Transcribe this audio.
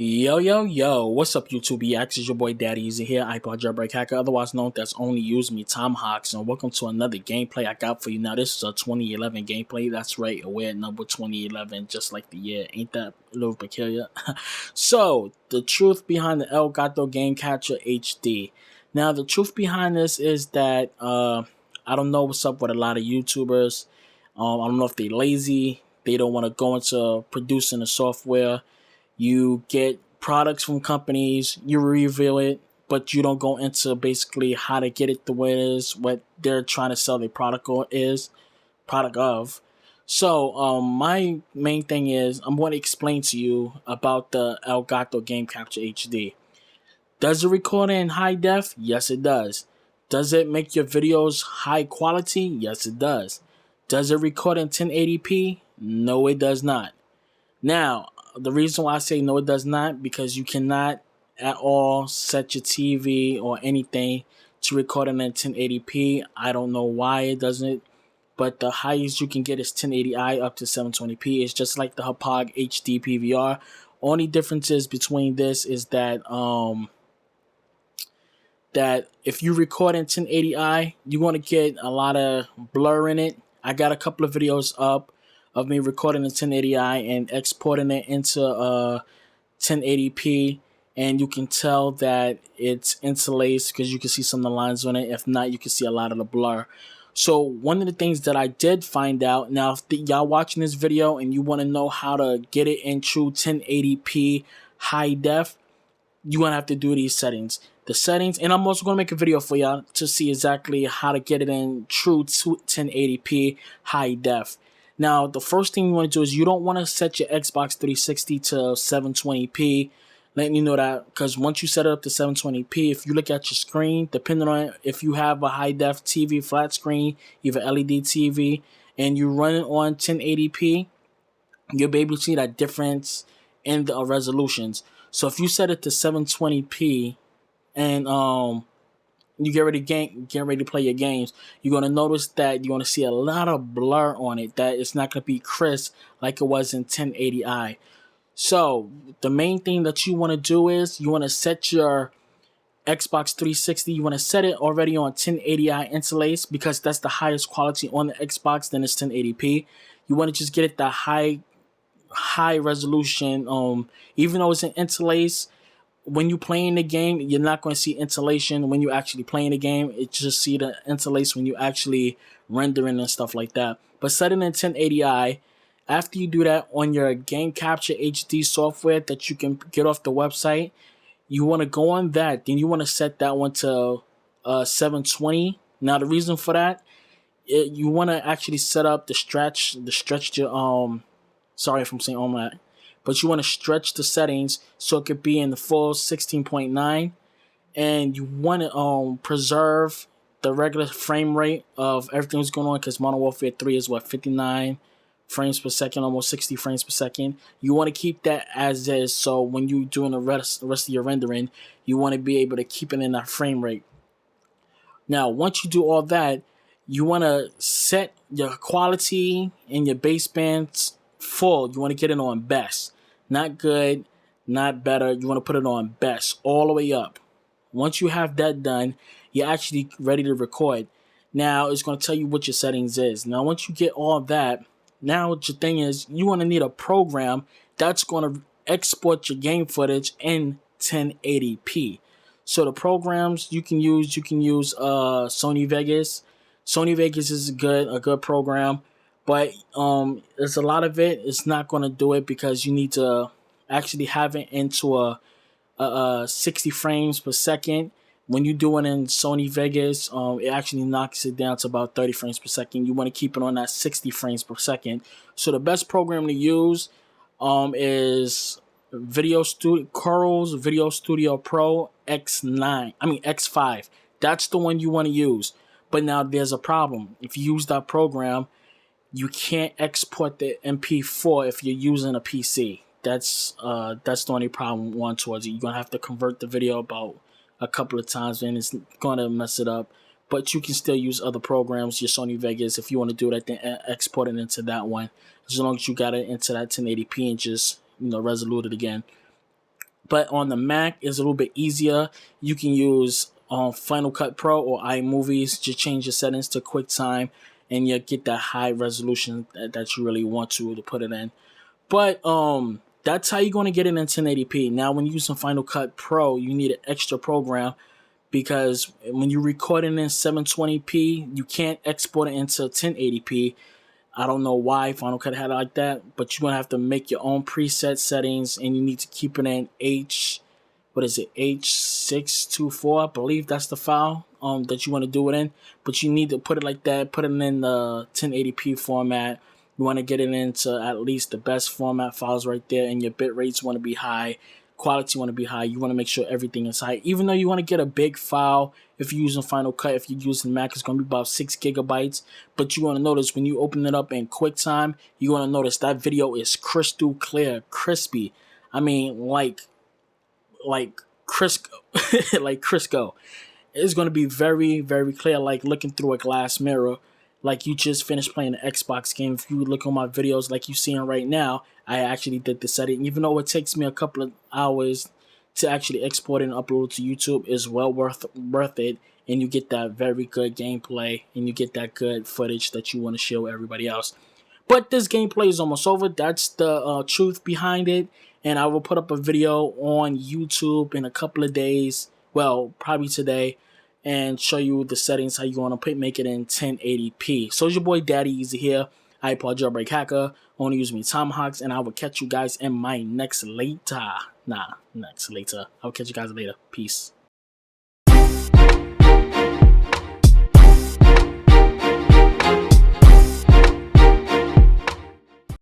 Yo, what's up YouTube EX? It's your boy Daddy Easy here, ipod jailbreak hacker, otherwise known as Only Use Me Tomahawks, and welcome to another gameplay I got for you. Now this is a 2011 gameplay, that's right, a weird number 2011, just like the year, ain't that a little peculiar? So, the truth behind the Elgato Game Capture HD. Now the truth behind this is that, I don't know what's up with a lot of YouTubers. I don't know if they're lazy, they don't want to go into producing the software. You get products from companies, you review it, but you don't go into basically how to get it the way it is, what they're trying to sell their product of. So my main thing is I'm going to explain to you about the Elgato Game Capture HD. Does it record in high def? Yes, it does. Does it make your videos high quality? Yes, it does. Does it record in 1080p? No, it does not. Now, the reason why I say no, it does not, because you cannot at all set your TV or anything to record in 1080p. I don't know why it doesn't, but the highest you can get is 1080i up to 720p. It's just like the Hauppauge HD PVR. Only differences between this is that that if you record in 1080i, you're going to get a lot of blur in it. I got a couple of videos up of me recording in 1080i and exporting it into 1080p, and you can tell that it's interlaced because you can see some of the lines on it. If not, you can see a lot of the blur. So one of the things that I did find out, now if y'all watching this video and you want to know how to get it in true 1080p high def, you're going to have to do these settings. The settings, and I'm also going to make a video for y'all to see exactly how to get it in true 1080p high def. Now, the first thing you want to do is you don't want to set your Xbox 360 to 720p. Letting you know that, because once you set it up to 720p, if you look at your screen, depending on if you have a high-def TV, flat screen, you have an LED TV, and you run it on 1080p, you'll be able to see that difference in the resolutions. So if you set it to 720p and you get ready to play your games, you're going to notice that you're going to see a lot of blur on it, that it's not going to be crisp like it was in 1080i. So the main thing that you want to do is you want to set your Xbox 360, you want to set it already on 1080i interlace, because that's the highest quality on the Xbox, then it's 1080p. You want to just get it the high resolution, even though it's an interlace. When you playing the game, you're not going to see interlation when you actually playing the game. It just see the interlace when you actually rendering and stuff like that. But set it in 1080i. After you do that on your Game Capture HD software that you can get off the website, you want to go on that. Then you want to set that one to 720. Now the reason for that, you want to actually set up the stretch your sorry if I'm saying all that. But you want to stretch the settings so it could be in the full 16.9, and you want to preserve the regular frame rate of everything that's going on, because Modern Warfare 3 is what, 59 frames per second, almost 60 frames per second. You want to keep that as is, so when you're doing the rest of your rendering, you want to be able to keep it in that frame rate. Now, once you do all that, you want to set your quality and your basebands full. You want to get it on best, not good, not better. You want to put it on best all the way up. Once you have that done, you're actually ready to record. Now it's going to tell you what your settings is. Now once you get all that, now what your thing is, you want to need a program that's going to export your game footage in 1080p. So the programs you can use Sony Vegas. Sony Vegas is a good program. But there's a lot of it. It's not going to do it, because you need to actually have it into a 60 frames per second. When you do it in Sony Vegas, it actually knocks it down to about 30 frames per second. You want to keep it on that 60 frames per second. So the best program to use is Corel's Video Studio Pro X5. That's the one you want to use. But now there's a problem. If you use that program, you can't export the MP4 if you're using a PC. That's the only problem one towards it. You're gonna have to convert the video about a couple of times, and it's gonna mess it up. But you can still use other programs, your Sony Vegas, if you want to do that. Then export it into that one, as long as you got it into that 1080p and just resolute it again. But on the Mac, it's a little bit easier. You can use Final Cut Pro or iMovies. Just change your settings to QuickTime, and you get that high resolution that you really want to put it in. But that's how you're going to get it in 1080p. Now, when you're using Final Cut Pro, you need an extra program, because when you're recording in 720p, you can't export it into 1080p. I don't know why Final Cut had it like that, but you're gonna have to make your own preset settings, and you need to keep it in H624, I believe that's the file that you want to do it in. But you need to put it like that, put it in the 1080p format. You want to get it into at least the best format files right there, and your bit rates want to be high, quality want to be high. You want to make sure everything is high. Even though you want to get a big file, if you're using Final Cut, if you're using Mac, it's going to be about 6 gigabytes. But you want to notice when you open it up in QuickTime, you want to notice that video is crystal clear, crispy. I mean, like Crisco, like Crisco. It's going to be very, very clear, like looking through a glass mirror, like you just finished playing an Xbox game. If you look on my videos like you're seeing right now, I actually did the setting. Even though it takes me a couple of hours to actually export it and upload to YouTube, is well worth it, and you get that very good gameplay, and you get that good footage that you want to show everybody else. But this gameplay is almost over. That's the truth behind it. And I will put up a video on YouTube in a couple of days. Well, probably today. And show you the settings, how you want to make it in 1080p. So it's your boy Daddy Easy here. iPod Jailbreak Hacker. Only use me Tomahawks. And I will catch you guys in my next later. I'll catch you guys later. Peace.